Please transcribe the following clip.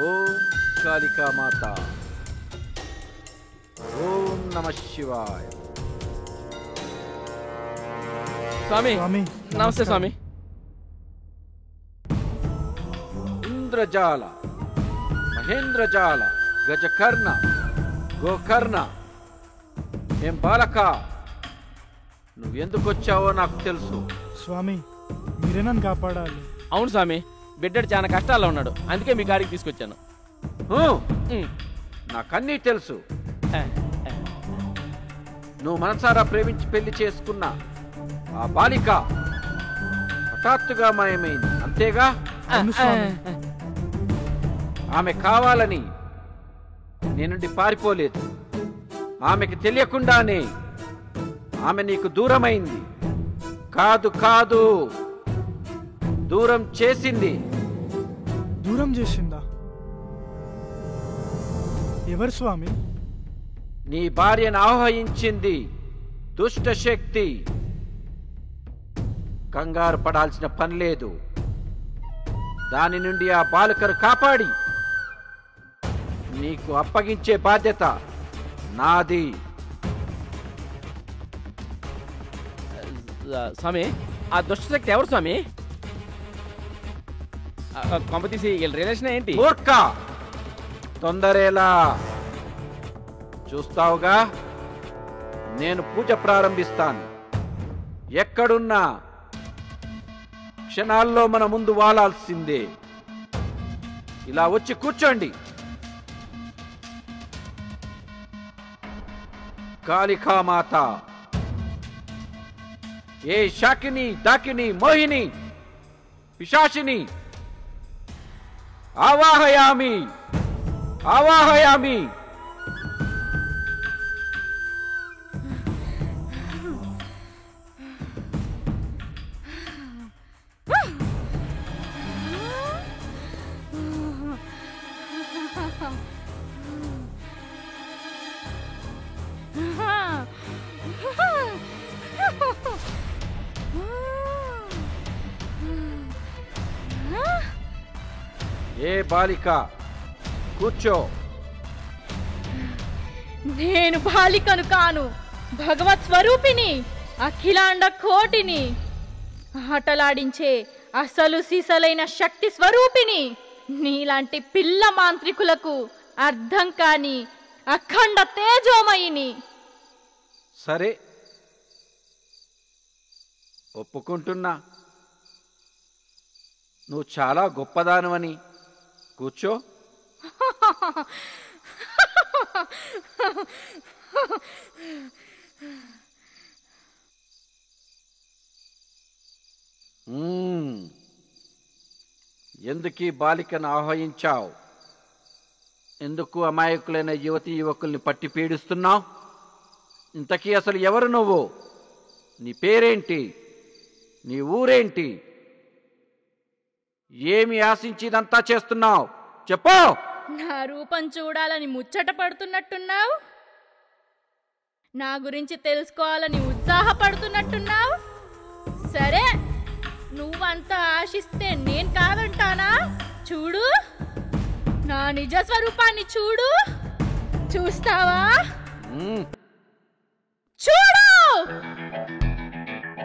ఓం కాళికా మాత. ఓం నమః శివాయ. స్వామి నమస్తే స్వామి. ఇంద్రజాల, మహేంద్రజాల, గజకర్ణ, గోకర్ణ. ఏం బాలక, నువ్వెందుకు వచ్చావో నాకు తెలుసు. స్వామి, మీరే నన్ను కాపాడాలి. అవును స్వామి, బిడ్డడు చాలా కష్టాల్లో ఉన్నాడు, అందుకే మీ కాడికి తీసుకొచ్చాను. నాకన్నీ తెలుసు. నువ్వు మనసారా ప్రేమించి పెళ్లి చేసుకున్న ఆ బాలిక హఠాత్తుగా మాయమైంది, అంతేగా? ఆమె కావాలని నీ నుండి పారిపోలేదు. ఆమెకి తెలియకుండానే ఆమె నీకు దూరమైంది. కాదు కాదు, దూరం చేసింది. దూరం చేసిందా? ఎవరు స్వామి? నీ భార్యను ఆహ్వానించింది దుష్ట శక్తి. కంగారు పడాల్సిన పని లేదు. దాని నుండి ఆ బాలికను కాపాడి నీకు అప్పగించే బాధ్యత నాది. స్వామి, ఆ దుష్టశక్తి ఎవరు స్వామి? కొంప తీసి వీళ్ళ రిలేషన్ ఏంటి? మూర్ఖ, తొందరేలా? చూస్తావుగా, నేను పూజ ప్రారంభిస్తాను. ఎక్కడున్నా క్షణాల్లో మన ముందు వాలాల్సిందే. ఇలా వచ్చి కూర్చోండి. కాళికామాత, ఏ శాకిని, దాకిని, మోహిని, పిశాచిని ఆవాహయామి, ఆవాహయామి. ఏ బాలిక, కూర్చో. నేను బాలికను కాను, భగవత్ స్వరూపిని, అఖిలాండ కోటిని, ఆటలాడించే అసలు సిసలైన శక్తి స్వరూపిని. నీలాంటి పిల్ల మాంత్రికులకు అర్థం కాని అఖండ తేజోమయిని. సరే, ఒప్పుకుంటున్నా. నువ్వు చాలా గొప్పదానవని. కూర్చో. ఎందుకీ బాలికను ఆహ్వానించావు? ఎందుకు అమాయకులైన యువతీ యువకుల్ని పట్టి పీడిస్తున్నావు? ఇంతకీ అసలు ఎవరు నువ్వు? నీ పేరేంటి? నీ ఊరేంటి? ఏమి ఆశించి ఇదంతా చేస్తున్నావు? చెప్పు. నా రూపం చూడాలని ముచ్చట పడుతున్నట్టున్నావు, నా గురించి తెలుసుకోవాలని ఉత్సాహపడుతున్నట్టున్నావు. సరే, నువ్వంతా ఆశిస్తే నేను కాదంటానా? చూడు, నా నిజ స్వరూపాన్ని చూడు. చూస్తావా?